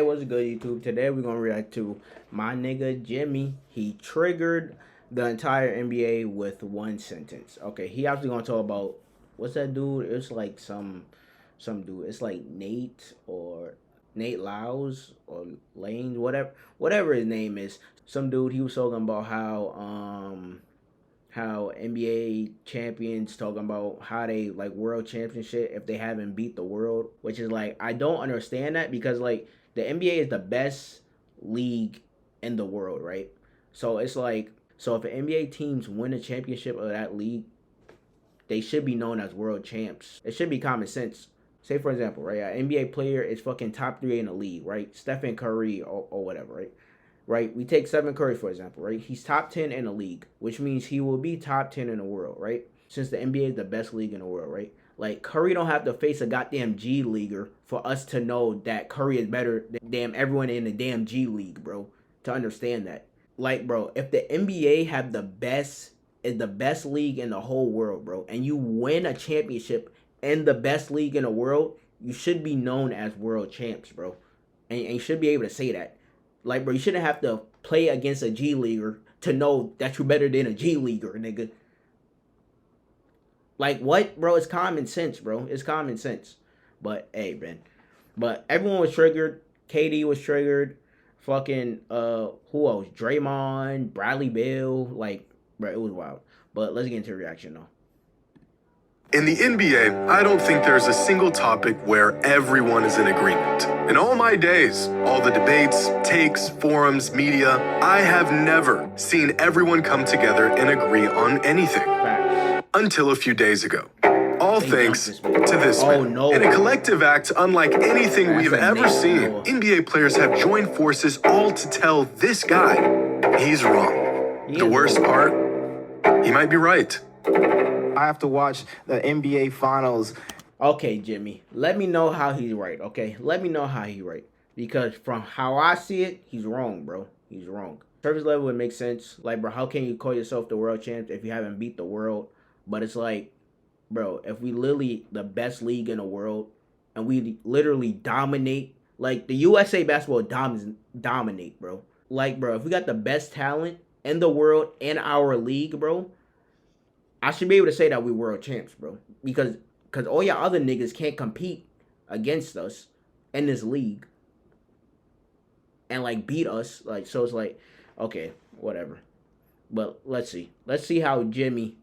Hey, what's good, YouTube? Today we're gonna react to my nigga Jimmy. He triggered the entire NBA with one sentence. Okay, he actually gonna talk about what's that dude? It's like some dude. It's like Nate or Nate Lyles or Lane, whatever his name is. Some dude. He was talking about how NBA champions talking about how they like world championship if they haven't beat the world, which is like I don't understand that because like the NBA is the best league in the world, right? So it's like so if the NBA teams win a championship of that league, they should be known as world champs. It should be common sense. Say for example, right, an NBA player is fucking top 3 in the league, right? Stephen Curry or whatever, right? Right? We take Stephen Curry, for example, right? He's top 10 in the league, which means he will be top 10 in the world, right? Since the NBA is the best league in the world, right? Like, Curry don't have to face a goddamn G Leaguer for us to know that Curry is better than damn everyone in the damn G League, bro, to understand that. Like, bro, if the NBA have is the best league in the whole world, bro, and you win a championship in the best league in the world, you should be known as world champs, bro. And you should be able to say that. Like, bro, you shouldn't have to play against a G Leaguer to know that you're better than a G Leaguer, nigga. Like, what, bro? It's common sense, bro. It's common sense. But, hey, man. But everyone was triggered. KD was triggered. Fucking, who else? Draymond, Bradley Beal. Like, bro, it was wild. But let's get into the reaction, though. In the NBA, I don't think there's a single topic where everyone is in agreement. In all my days, all the debates, takes, forums, media, I have never seen everyone come together and agree on anything. Facts. Until a few days ago. All thanks to this man. No. In a collective act unlike anything we've ever seen, No. NBA players have joined forces all to tell this guy he's wrong. The worst part, he might be right. I have to watch the NBA Finals. Okay, Jimmy. Let me know how he's right, okay? Let me know how he's right. Because from how I see it, he's wrong, bro. He's wrong. Surface level would make sense. Like, bro, how can you call yourself the world champ if you haven't beat the world? But it's like, bro, if we literally the best league in the world and we literally dominate, like the USA basketball dominate, bro. Like, bro, if we got the best talent in the world in our league, bro, I should be able to say that we world champs, bro. Because all y'all other niggas can't compete against us in this league and like beat us. Like, so it's like, okay, whatever. But let's see. Let's see how Jimmy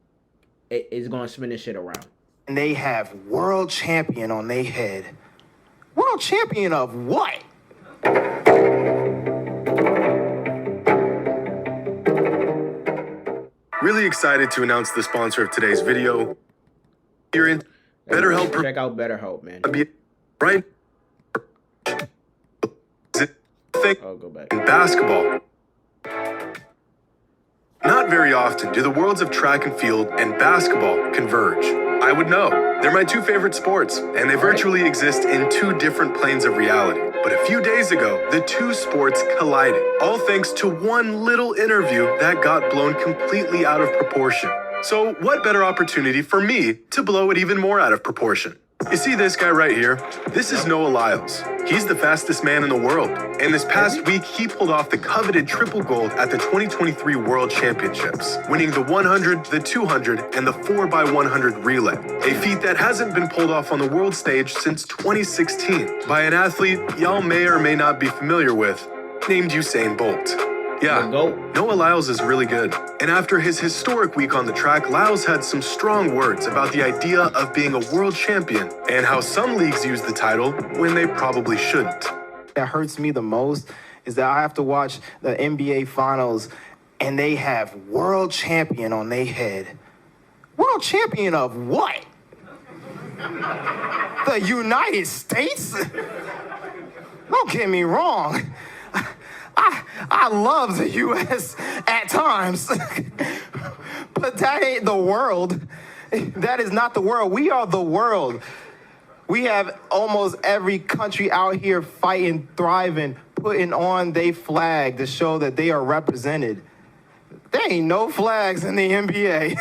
is gonna spin this shit around. And they have world champion on their head. World champion of what? Really excited to announce the sponsor of today's video. Here in BetterHelp. Check out BetterHelp, man. Right? I'll go back. In basketball. Not very often do the worlds of track and field and basketball converge. I would know. They're my two favorite sports, and they virtually exist in two different planes of reality. But a few days ago, the two sports collided, all thanks to one little interview that got blown completely out of proportion. So what better opportunity for me to blow it even more out of proportion? You see this guy right here? This is Noah Lyles. He's the fastest man in the world. And this past week, he pulled off the coveted triple gold at the 2023 World Championships, winning the 100, the 200, and the 4x100 relay, a feat that hasn't been pulled off on the world stage since 2016 by an athlete y'all may or may not be familiar with, named Usain Bolt. Yeah, Noah Lyles is really good. And after his historic week on the track, Lyles had some strong words about the idea of being a world champion and how some leagues use the title when they probably shouldn't. That hurts me the most is that I have to watch the NBA Finals and they have world champion on their head. World champion of what? The United States? Don't get me wrong. I love the U.S. at times, but that ain't the world. That is not the world. We are the world. We have almost every country out here fighting, thriving, putting on their flag to show that they are represented. There ain't no flags in the NBA.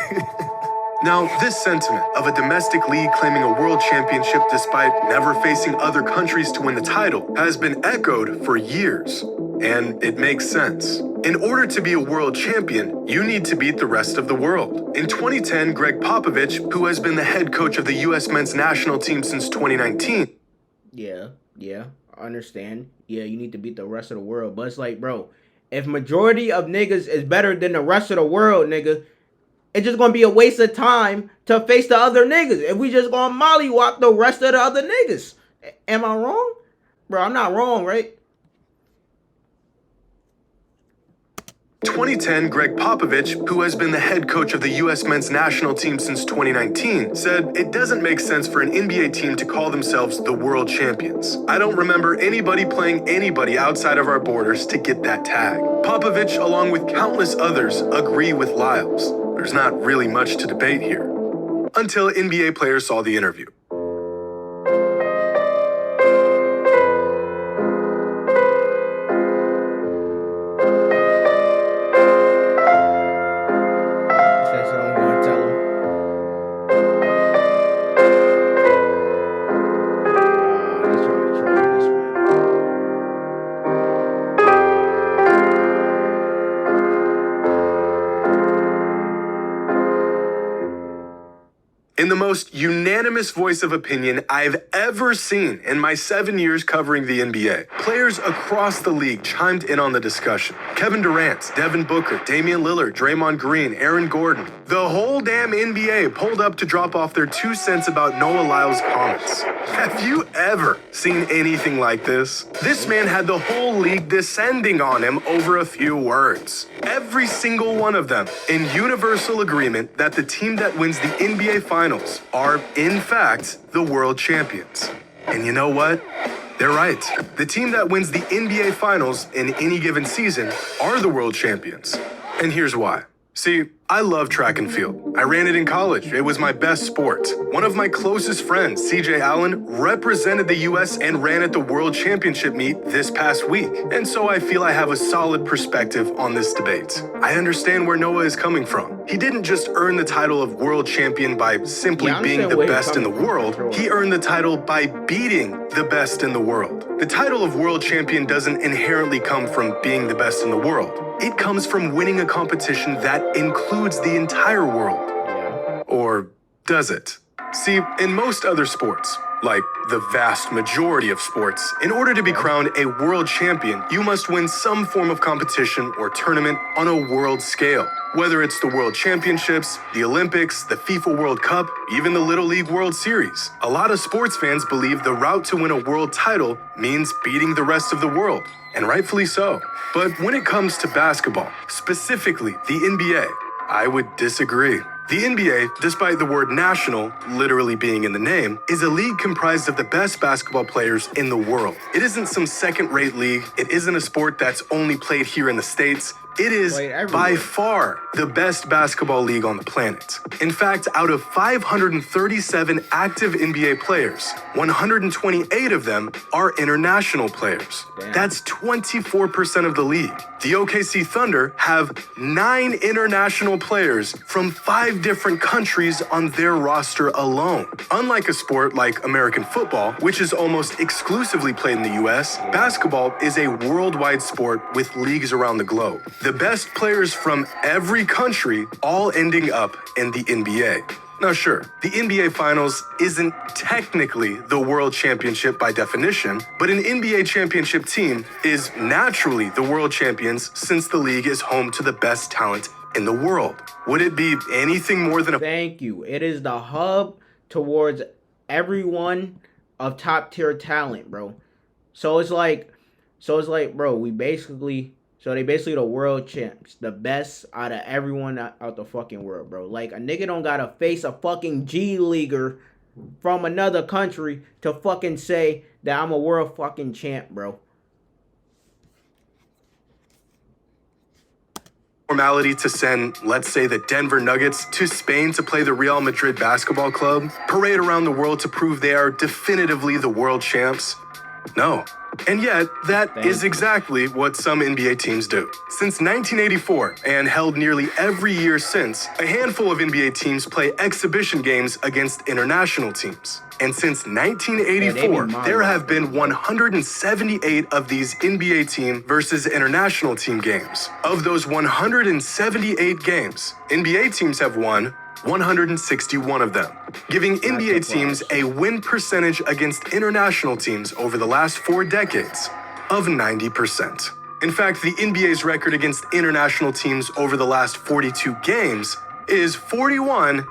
Now, this sentiment of a domestic league claiming a world championship despite never facing other countries to win the title has been echoed for years. And it makes sense. In order to be a world champion, you need to beat the rest of the world. In 2010, Greg Popovich, who has been the head coach of the U.S. men's national team since 2019. Yeah, I understand. Yeah, you need to beat the rest of the world. But it's like, bro, if majority of niggas is better than the rest of the world, nigga, it's just gonna be a waste of time to face the other niggas. If we just gonna mollywop the rest of the other niggas. Am I wrong? Bro, I'm not wrong, right? 2010, Greg Popovich, who has been the head coach of the U.S. men's national team since 2019, said it doesn't make sense for an NBA team to call themselves the world champions. I don't remember anybody playing anybody outside of our borders to get that tag. Popovich, along with countless others, agree with Lyles. There's not really much to debate here. Until NBA players saw the interview. That's what I'm gonna tell him. They trying to troll this man. In the most unanimous voice of opinion I've ever seen in my 7 years covering the NBA, players across the league chimed in on the discussion. Kevin Durant, Devin Booker, Damian Lillard, Draymond Green, Aaron Gordon. The whole damn NBA pulled up to drop off their 2 cents about Noah Lyles' comments. Have you ever seen anything like this? This man had the whole league descending on him over a few words. Every single one of them in universal agreement that the team that wins the NBA Finals are, in fact, the world champions. And you know what? They're right. The team that wins the NBA Finals in any given season are the world champions. And here's why. See, I love track and field. I ran it in college. It was my best sport. One of my closest friends, CJ Allen, represented the US and ran at the World Championship meet this past week. And so I feel I have a solid perspective on this debate. I understand where Noah is coming from. He didn't just earn the title of world champion by simply being the best in the world. He earned the title by beating the best in the world. The title of world champion doesn't inherently come from being the best in the world. It comes from winning a competition that includes the entire world. Yeah. Or does it? See, in most other sports, like the vast majority of sports, in order to be crowned a world champion, you must win some form of competition or tournament on a world scale. Whether it's the World Championships, the Olympics, the FIFA World Cup, even the Little League World Series. A lot of sports fans believe the route to win a world title means beating the rest of the world, and rightfully so. But when it comes to basketball, specifically the NBA, I would disagree. The NBA, despite the word national literally being in the name, is a league comprised of the best basketball players in the world. It isn't some second-rate league. It isn't a sport that's only played here in the States. It is by far the best basketball league on the planet. In fact, out of 537 active NBA players, 128 of them are international players. Damn. That's 24% of the league. The OKC Thunder have 9 international players from 5 different countries on their roster alone. Unlike a sport like American football, which is almost exclusively played in the US, basketball is a worldwide sport with leagues around the globe. The best players from every country all ending up in the NBA. Now sure, the NBA Finals isn't technically the World Championship by definition, but an NBA championship team is naturally the world champions since the league is home to the best talent in the world. Would it be anything more than a... Thank you. It is the hub towards everyone of top tier talent, bro. So it's like, bro, they basically the world champs, the best out of everyone out the fucking world, bro. Like, a nigga don't gotta face a fucking G leaguer from another country to fucking say that I'm a world fucking champ, bro. Formality to send, let's say, the Denver Nuggets to Spain to play the Real Madrid basketball club, parade around the world to prove they are definitively the world champs? No, And yet, that Thank is you. exactly what some NBA teams do. Since 1984, and held nearly every year since, a handful of NBA teams play exhibition games against international teams. And since Yeah, they 1984, be there have been mind-boggling. 178 of these NBA team versus international team games. Of those 178 games, NBA teams have won 161 of them, giving NBA teams a win percentage against international teams over the last 4 decades of 90%. In fact, the NBA's record against international teams over the last 42 games is 41-1.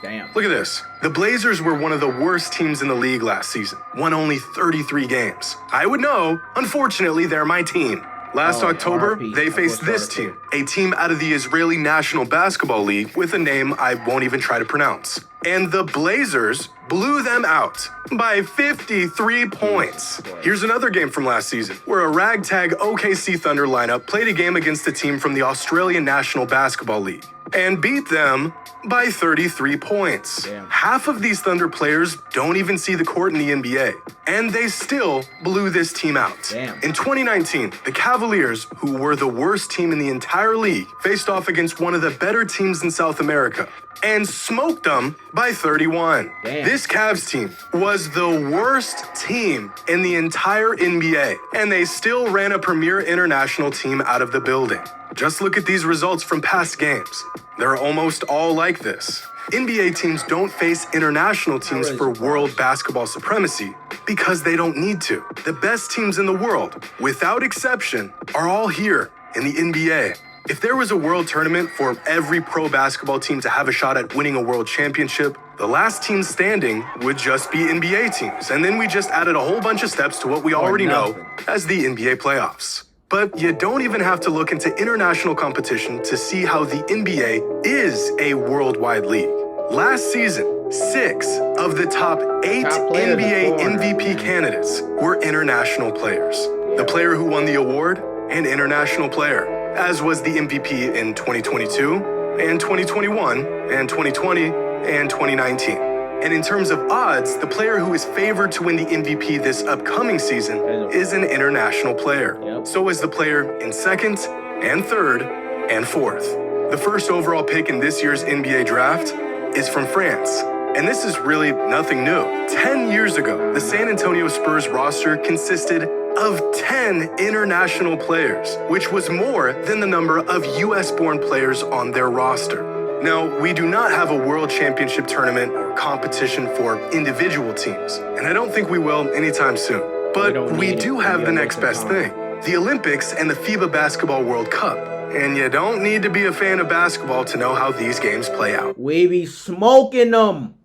Damn. Look at this. The Blazers were one of the worst teams in the league last season, won only 33 games. I would know, unfortunately, they're my team. Last October, RP. they faced this team, a team out of the Israeli National Basketball League with a name I won't even try to pronounce. And the Blazers blew them out by 53 points. Here's another game from last season, where a ragtag OKC Thunder lineup played a game against a team from the Australian National Basketball League and beat them by 33 points. Damn. Half of these Thunder players don't even see the court in the NBA, and they still blew this team out. Damn. In 2019, the Cavaliers, who were the worst team in the entire league, faced off against one of the better teams in South America and smoked them by 31. Damn. This Cavs team was the worst team in the entire NBA, and they still ran a premier international team out of the building. Just look at these results from past games. They're almost all like this. NBA teams don't face international teams for world basketball supremacy because they don't need to. The best teams in the world, without exception, are all here in the NBA. If there was a world tournament for every pro basketball team to have a shot at winning a world championship, the last team standing would just be NBA teams. And then we just added a whole bunch of steps to what we already know as the NBA playoffs. But you don't even have to look into international competition to see how the NBA is a worldwide league. Last season, 6 of the top 8 players NBA are foreigners, MVP candidates were international players. The player who won the award, an international player, as was the MVP in 2022 and 2021 and 2020 and 2019. And in terms of odds, the player who is favored to win the MVP this upcoming season is an international player. Yep. So is the player in second and third and fourth. The first overall pick in this year's NBA draft is from France. And this is really nothing new. 10 years ago, the San Antonio Spurs roster consisted of 10 international players, which was more than the number of US-born players on their roster. Now, we do not have a world championship tournament or competition for individual teams, and I don't think we will anytime soon. But we do have the next best thing, the Olympics and the FIBA Basketball World Cup. And you don't need to be a fan of basketball to know how these games play out. We be smoking them.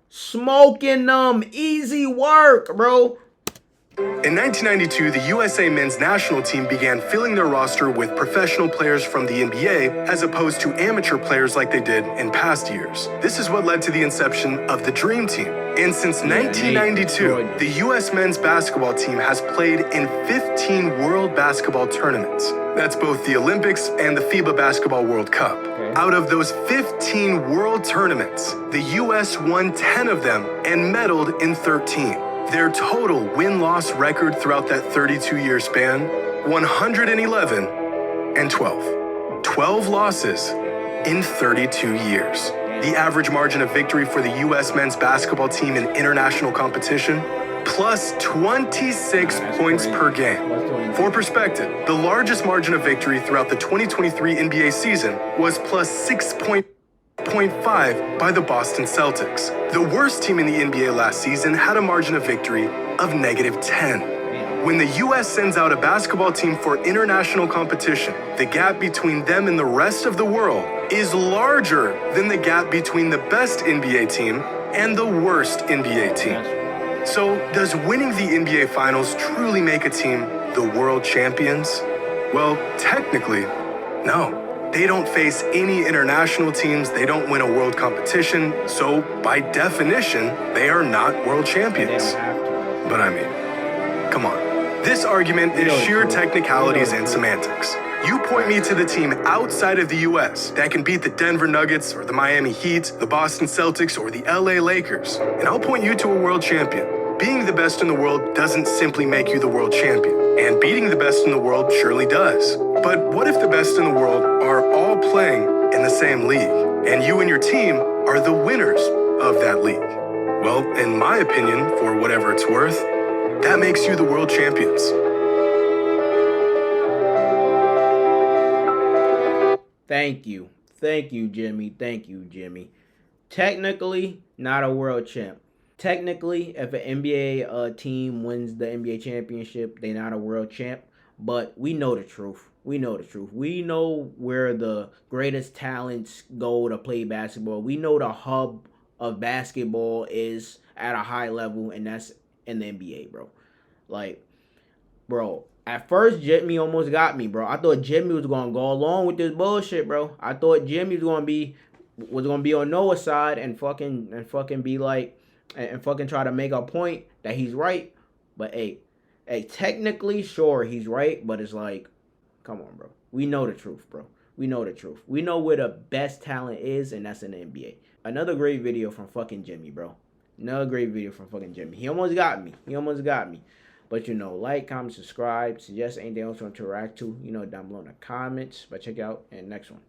Smoking them. Easy work, bro. In 1992, the USA men's national team began filling their roster with professional players from the NBA as opposed to amateur players like they did in past years. This is what led to the inception of the Dream Team. And since 1992, the US men's basketball team has played in 15 World Basketball tournaments. That's both the Olympics and the FIBA Basketball World Cup. Out of those 15 world tournaments, the US won 10 of them and medaled in 13. Their total win-loss record throughout that 32-year span, 111-12. 12 losses in 32 years. The average margin of victory for the U.S. men's basketball team in international competition, plus 26 points per game. For perspective, the largest margin of victory throughout the 2023 NBA season was plus 6.5 by the Boston Celtics. The worst team in the NBA last season had a margin of victory of -10. When the US sends out a basketball team for international competition, the gap between them and the rest of the world is larger than the gap between the best NBA team and the worst NBA team. So, does winning the NBA Finals truly make a team the world champions? Well, technically, no. They don't face any international teams, they don't win a world competition, so by definition, they are not world champions. But I mean, come on. This argument is sheer technicalities and semantics. You point me to the team outside of the US that can beat the Denver Nuggets or the Miami Heat, the Boston Celtics or the LA Lakers, and I'll point you to a world champion. Being the best in the world doesn't simply make you the world champion, and beating the best in the world surely does. But what if the best in the world are all playing in the same league, and you and your team are the winners of that league? Well, in my opinion, for whatever it's worth, that makes you the world champions. Thank you. Thank you, Jimmy. Thank you, Jimmy. Technically, not a world champ. Technically, if an NBA team wins the NBA championship, they're not a world champ. But we know the truth. We know the truth. We know where the greatest talents go to play basketball. We know the hub of basketball is at a high level, and that's in the NBA, bro. Like, bro, at first Jimmy almost got me, bro. I thought Jimmy was gonna go along with this bullshit, bro. I thought Jimmy was gonna be on Noah's side and fucking be like and fucking try to make a point that he's right. But hey, technically, sure, he's right, but it's like, come on, bro. We know the truth, bro. We know the truth. We know where the best talent is, and that's in the NBA. Another great video from fucking Jimmy, bro. Another great video from fucking Jimmy. He almost got me. But like, comment, subscribe, suggest anything else to interact to, down below in the comments. But check out and next one.